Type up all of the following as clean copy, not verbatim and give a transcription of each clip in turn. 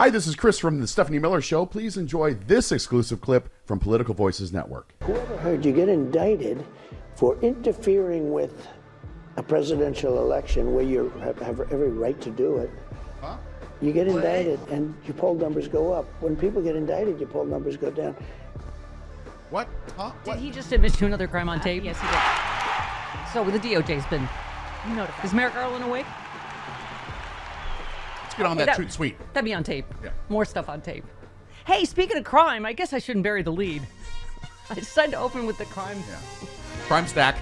Hi, this is Chris from the Stephanie Miller Show. Please enjoy this exclusive clip from Political Voices Network. Whoever heard you get indicted for interfering with a presidential election where you have every right to do it? Huh? You get indicted and your poll numbers go up. When people get indicted, your poll numbers go down. What? Huh? What? Did he just admit to another crime on tape? Yes, he did. So the DOJ's been Notified. Is Merrick Garland awake? Let's get on that toot sweet. That'd be on tape. Yeah. More stuff on tape. Hey, speaking of crime, I guess I shouldn't bury the lead. I decided to open with the crime. Yeah. Crime stack.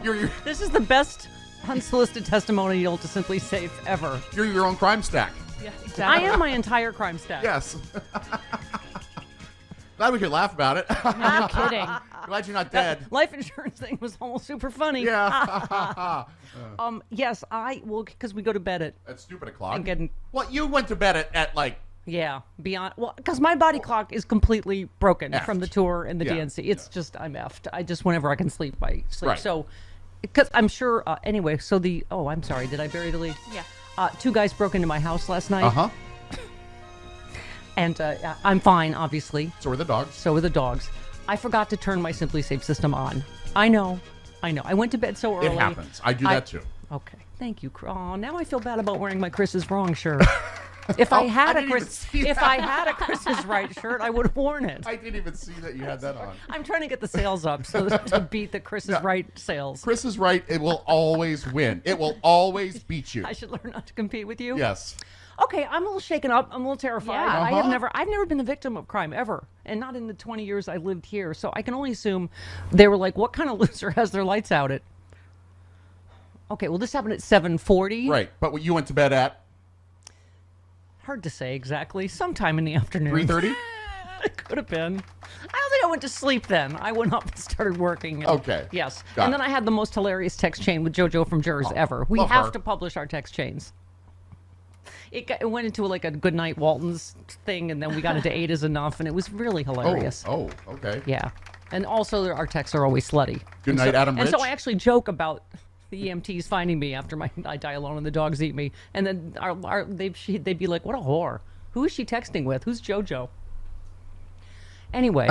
You're This is the best unsolicited testimonial to Simply Safe ever. you're your own crime stack. Yeah, exactly. I am my entire crime stack. Yes. Glad we could laugh about it. No kidding. Glad you're not dead. Life insurance thing was almost super funny. Yeah. Yes, I will, because we go to bed at, At stupid o'clock. I'm getting, Well, you went to bed at like. yeah, beyond, well, because my body clock is completely broken Effed. from the tour and the Yeah, DNC. It's just, I'm effed. I just, whenever I can sleep, I sleep. Right. So, because I'm sure, anyway, so I'm sorry, did I bury the lead? Yeah. Two guys broke into my house last night. Uh-huh. And I'm fine, obviously. So were the dogs. So were the dogs. I forgot to turn my Simply Safe system on. I know. I went to bed so early. It happens. I do that too. Okay. Thank you. Oh, now I feel bad about wearing my Chris is Wrong shirt. If I had I a didn't even Chris, see if that. I had a Chris is Right shirt, I would have worn it. I didn't even see that you had that on. I'm trying to get the sales up so to beat the Chris is Yeah. Right sales. Chris is right. It will always win. It will always beat you. I should learn not to compete with you. Yes. Okay, I'm a little shaken up. I'm a little terrified. Yeah. I've never been the victim of crime ever, and not in the 20 years I lived here. So I can only assume they were like, "What kind of loser has their lights out at?" Okay, well, this happened at 7:40. Right. But you went to bed at Hard to say exactly. Sometime in the afternoon. 3:30? It could have been. I don't think I went to sleep then. I went up and started working. And, Okay. Yes. Got and it. then I had the most hilarious text chain with JoJo from Jers ever. We love have her. to publish our text chains. It went into like a Good Night Walton's thing, and then we got into Eight is Enough, and it was really hilarious. Oh, okay. Yeah. And also, our texts are always slutty. Good night, Adam And so Rich. I actually joke about the EMTs finding me after I die alone and the dogs eat me. And then they'd be like, what a whore. Who is she texting with? Who's JoJo? Anyway.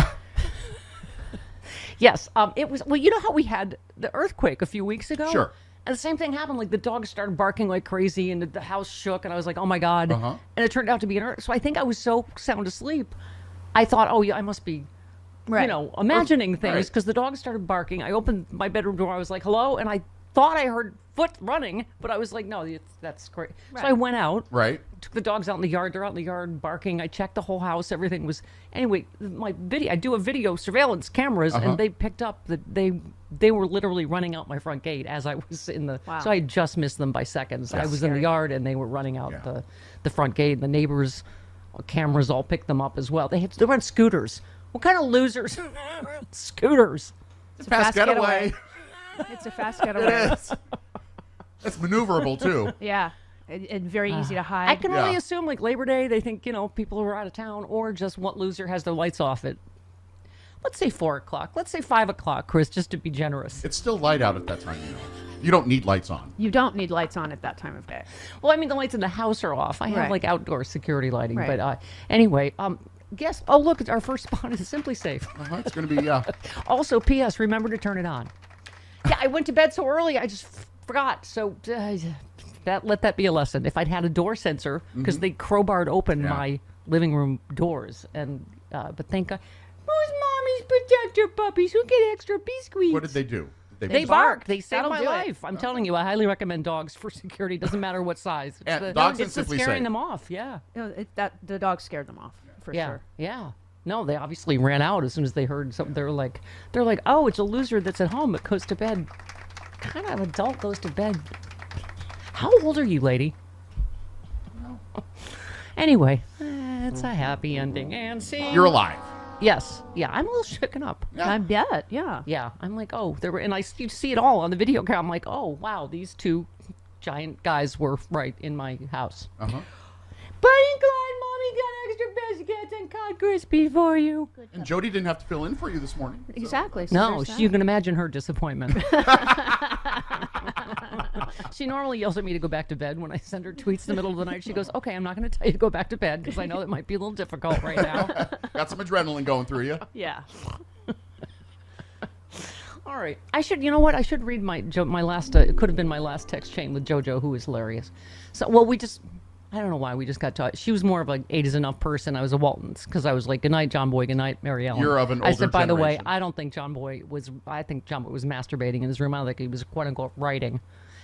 Yes. It was, well, you know how we had the earthquake a few weeks ago? Sure. And the same thing happened. Like the dogs started barking like crazy and the house shook. And I was like, oh my God. Uh-huh. And it turned out to be an earth. So I think I was so sound asleep. I thought, oh, yeah, I must be Right. imagining things Right. because the dog started barking. I opened my bedroom door. I was like, hello. And I thought I heard foot running, but I was like, no, that's great. Right. So I went out, Right. took the dogs out in the yard. They're out in the yard barking. I checked the whole house. Everything was, anyway, I do a video surveillance cameras and they picked up that they were literally running out my front gate as I was in the, Wow. so I just missed them by seconds. I That's was in the scary. yard and they were running out Yeah. the front gate. The neighbors' cameras all picked them up as well. They were on scooters. What kind of losers? Scooters. It's a fast getaway. It's a fast It getaway. is. It's maneuverable, too. Yeah. And very easy to hide. I can only Yeah. assume, like Labor Day, they think people who are out of town, or just what loser has their lights off at, let's say 4 o'clock, let's say 5 o'clock, Chris, just to be generous. It's still light out at that time, You don't need lights on. You don't need lights on at that time of day. Well, I mean, the lights in the house are off. I have Right. like outdoor security lighting, Right. but anyway, guess. Oh, look, it's our first spot is Simply Safe. Uh-huh. It's going to be, yeah. Also, P.S. Remember to turn it on. Yeah, I went to bed so early, I just forgot. So let that be a lesson. If I'd had a door sensor, because they crowbarred open Yeah. my living room doors, and but thank God. Who's mommy's protector puppies? Who get extra biscuits? What did they do? Did They bark. They saved That'll my do it. life. I'm telling you, I highly recommend dogs for security. Doesn't matter what size. It's And dogs and it's the Simply scaring Safe. them off. Yeah. The dog scared them off for Yeah. sure. Yeah. No, they obviously ran out as soon as they heard something. They're like, oh, it's a loser that's at home. It goes to bed. What kind of adult goes to bed? How old are you, lady? Anyway, it's a happy ending. And see, You're alive. yes, yeah, I'm a little shaken up. Yeah. I bet. Yeah. Yeah, I'm like, oh, there were, and you see it all on the video camera. I'm like, oh, wow, these two giant guys were right in my house. Uh-huh. Buddy and Clyde, mommy got extra biscuits and cod crispy for you. And Jody didn't have to fill in for you this morning. so- Exactly. So No, there's you that. can imagine her disappointment. She normally yells at me to go back to bed when I send her tweets in the middle of the night. She goes, okay, I'm not going to tell you to go back to bed because I know it might be a little difficult right now. Got some adrenaline going through you. Yeah. All right. I should, you know what? I should read my last, it could have been my last text chain with JoJo, who is hilarious. So, well, I don't know why we just got taught. She was more of like 8 is enough person. I was a Waltons because I was like, good night, John Boy, good night, Mary Ellen. You're of an older I said, by the way, generation. I think John Boy was masturbating in his room. I think he was quote unquote writing.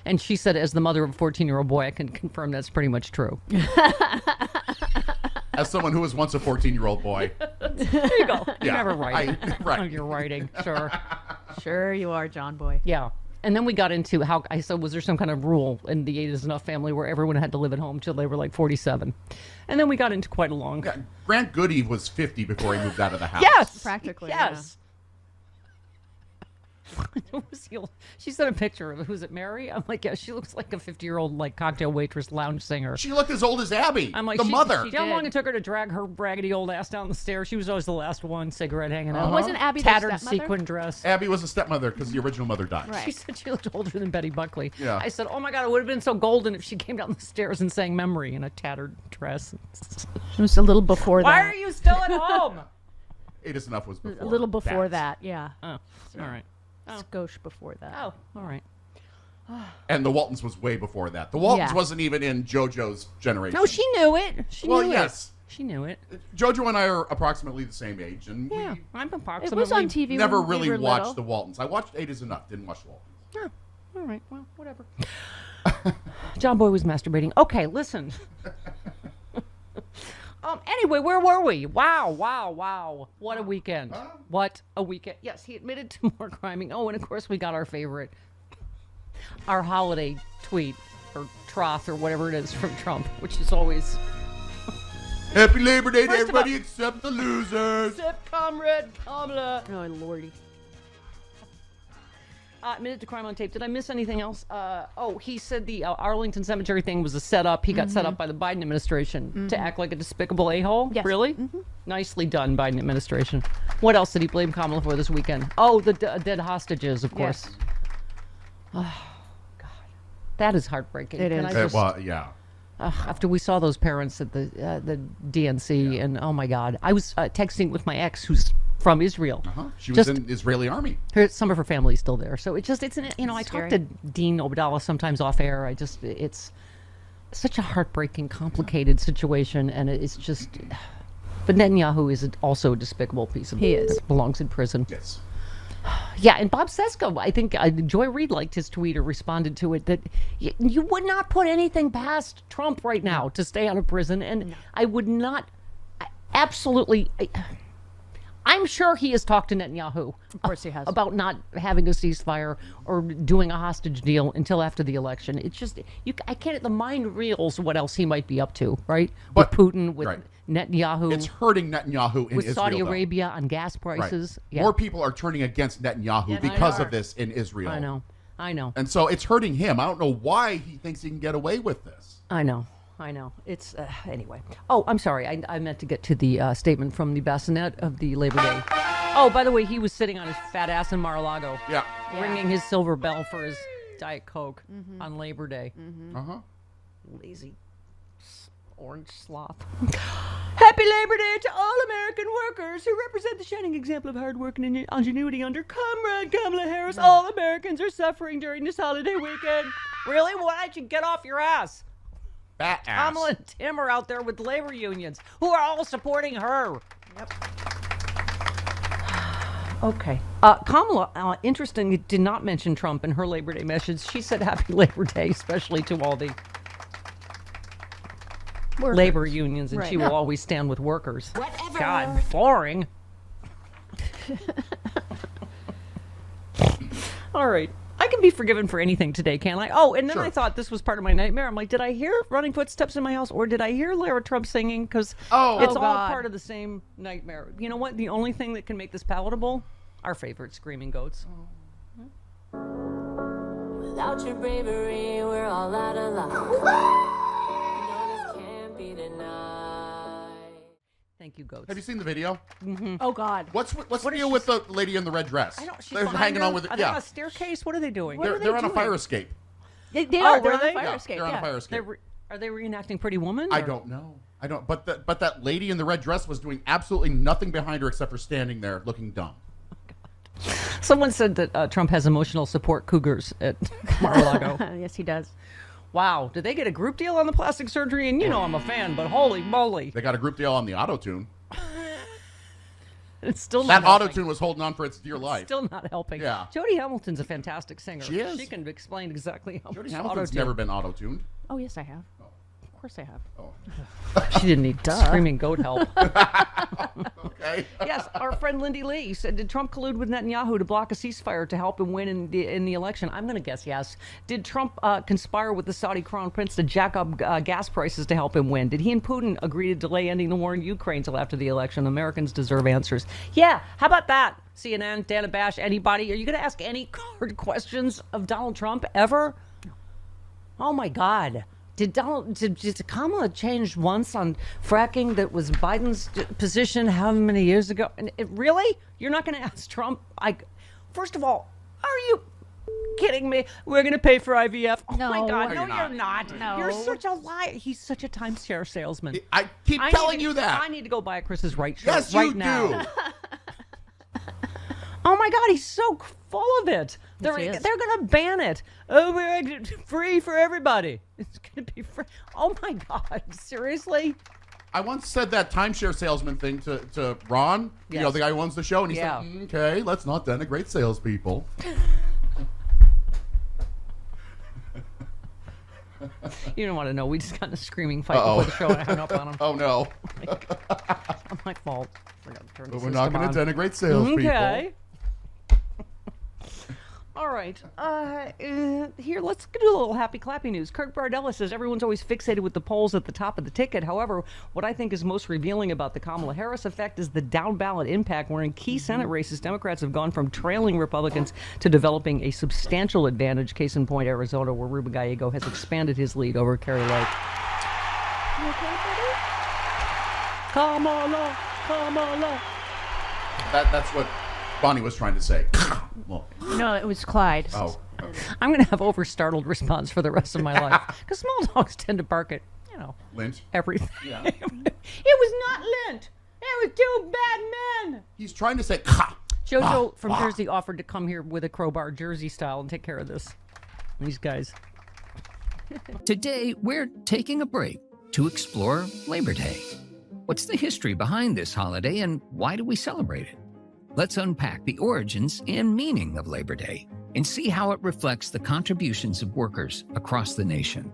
And she said, as the mother of a 14-year-old boy, I can confirm that's pretty much true. As someone who was once a 14-year-old boy. There you go. Yeah, You're never writing. right. You're writing, sure. Sure you are, John Boy. Yeah. And then we got into how I said, was there some kind of rule in the 8 is enough family where everyone had to live at home till they were like 47? And then we got into quite a long. Yeah, Grant Goody was 50 before he moved out of the house. Yes, Practically, Yes. She sent a picture of who's it, Mary? I'm like, yeah, she looks like a 50-year-old like cocktail waitress, lounge singer. She looked as old as Abby, I'm like, the mother. You know how long it took her to drag her raggedy old ass down the stairs? She was always the last one, cigarette hanging out. Wasn't Abby their tattered stepmother? sequin dress? Abby was a stepmother because the original mother died. Right. She said she looked older than Betty Buckley. Yeah. I said, oh my God, it would have been so golden if she came down the stairs and sang Memory in a tattered dress. It was a little before Why that. are you still at home? 8 is enough was before. A little before that, yeah. Oh, all right. Skosh before that. Oh, all right. And the Waltons was way before that. The Waltons Yeah. wasn't even in JoJo's generation. No, she knew it. She Well, knew yes. it. She knew it. JoJo and I are approximately the same age, and Yeah, we I'm It approximately. was on TV never when we really were watched little. the Waltons. I watched 8 is enough, didn't watch the Waltons. Oh, all right. Well, whatever. John Boy was masturbating. Okay, listen. Anyway, where were we? Wow. What a weekend. What a weekend. Yes, he admitted to more criming. Oh, and of course we got our favorite, our holiday tweet or troth or whatever it is from Trump, which is always Happy Labor Day to First of everybody all- except the losers. Sip, comrade, Kamala. Oh, lordy. Minute to crime on tape. Did I miss anything else? He said the Arlington Cemetery thing was a setup. He got set up by the Biden administration to act like a despicable a-hole. Yes. Really? Nicely done, Biden administration. What else did he blame Kamala for this weekend? Oh, the dead hostages, of course. Yes. Oh, God. That is heartbreaking. It Can is. I just- Well, yeah. after we saw those parents at the DNC, and oh my God, I was texting with my ex who's from Israel. She was Just- in the Israeli army. Some of her family's still there, so it's I talk to Dean Obadallah sometimes off air. It's such a heartbreaking, complicated situation, and it's just. But Netanyahu is also a despicable piece of. He is. Belongs in prison. Yes. Yeah, and Bob Sesko, I think Joy Reid liked his tweet or responded to it that you would not put anything past Trump right now to stay out of prison, and I would not. Absolutely. I'm sure he has talked to Netanyahu. Of course he has. About not having a ceasefire or doing a hostage deal until after the election. It's just, I can't, the mind reels what else he might be up to, right? But- with Putin, with right. Netanyahu, It's hurting Netanyahu in with Israel. Saudi though. Arabia on gas Right. prices. Yeah, More people are turning against Netanyahu Yeah, they because are. of this in Israel. I know. And so it's hurting him. I don't know why he thinks he can get away with this. I know. It's, anyway. Oh, I'm sorry. I meant to get to the statement from the bassinet of the Labor Day. Oh, by the way, he was sitting on his fat ass in Mar-a-Lago. Yeah. Ringing his silver bell for his Diet Coke on Labor Day. Uh-huh. Lazy orange sloth. Happy Labor Day to all American workers who represent the shining example of hard work and ingenuity under Comrade Kamala Harris. All Americans are suffering during this holiday weekend. Really? Why don't you get off your ass? Fat ass. Kamala and Tim are out there with labor unions who are all supporting her. Yep. Okay. Kamala, interestingly, did not mention Trump in her Labor Day message. She said Happy Labor Day, especially to all the labor unions, and Right. she will always stand with workers. Whatever. God, boring. All right. I can be forgiven for anything today, can't I? Oh, and then Sure. I thought this was part of my nightmare. I'm like, did I hear running footsteps in my house, or did I hear Lara Trump singing? Because it's all God. part of the same nightmare. You know what? The only thing that can make this palatable, our favorite screaming goats. Without your bravery, we're all out of luck. You know this can't be denied. Thank you, goats. Have you seen the video? Oh God. What's the deal with the lady in the red dress? I don't. She's They're behind hanging her. on with Are it. they on Yeah. a staircase? What are they doing? They're on a fire escape. They Oh, are. They're were on the they? fire Yeah, escape. they're on yeah. a fire escape. Are they reenacting Pretty Woman? I or- don't know. I don't. But that lady in the red dress was doing absolutely nothing behind her except for standing there looking dumb. Someone said that Trump has emotional support cougars at Mar-a-Lago. Yes, he does. Wow, did they get a group deal on the plastic surgery? And you know I'm a fan, but holy moly, They got a group deal on the auto-tune. it's still That not helping. auto-tune was holding on for its dear life. Still not helping. Yeah. Jodie Hamilton's a fantastic singer. She is. She can explain exactly how Jodie much Hamilton's auto-tune. never been auto-tuned. Oh, yes, I have. Of course I have. She didn't need screaming goat help. Okay. Yes, our friend Lindy Lee said, did Trump collude with Netanyahu to block a ceasefire to help him win in the election? I'm going to guess yes. Did Trump conspire with the Saudi crown prince to jack up gas prices to help him win? Did he and Putin agree to delay ending the war in Ukraine until after the election? Americans deserve answers. Yeah, how about that? CNN, Dana Bash, anybody? Are you going to ask any hard questions of Donald Trump ever? Oh my God. Did Kamala change once on fracking that was Biden's position how many years ago? And really? You're not going to ask Trump? First of all, are you kidding me? We're going to pay for IVF. Oh my No. God. No, No, you're you're not. not. No. You're such a liar. He's such a timeshare salesman. I keep I telling need to- you that. I need to go buy a Chris's right shirt Yes, right you now. do. Oh my God, he's so full of it. They're he is. going to ban it. Oh, we're free for everybody. It's going to be free. Oh my God, seriously? I once said that timeshare salesman thing to Ron, you know, Yes. the guy who owns the show, and he Yeah. said, okay, let's not denigrate salespeople. You don't want to know. We just got in a screaming fight Uh-oh. before the show and I hung up on him. Oh, no. It's my fault. Forgot to turn the But we're not system going to on. denigrate salespeople. Okay. All right. Here, let's do a little happy clappy news. Kirk Bardella says everyone's always fixated with the polls at the top of the ticket. However, what I think is most revealing about the Kamala Harris effect is the down ballot impact, where in key Senate races, Democrats have gone from trailing Republicans to developing a substantial advantage. Case in point, Arizona, where Ruben Gallego has expanded his lead over Kerry Lake. You okay, buddy? Kamala, Kamala. That's what Bonnie was trying to say. Well, No, it was Clyde. oh. I'm going to have over-startled response for the rest of my life. Because small dogs tend to bark at, Lynch. everything. Yeah. It was not Lint. It was two bad men. He's trying to say, Jojo from Jersey offered to come here with a crowbar, Jersey style, and take care of this. These guys. Today, we're taking a break to explore Labor Day. What's the history behind this holiday and why do we celebrate it? Let's unpack the origins and meaning of Labor Day and see how it reflects the contributions of workers across the nation.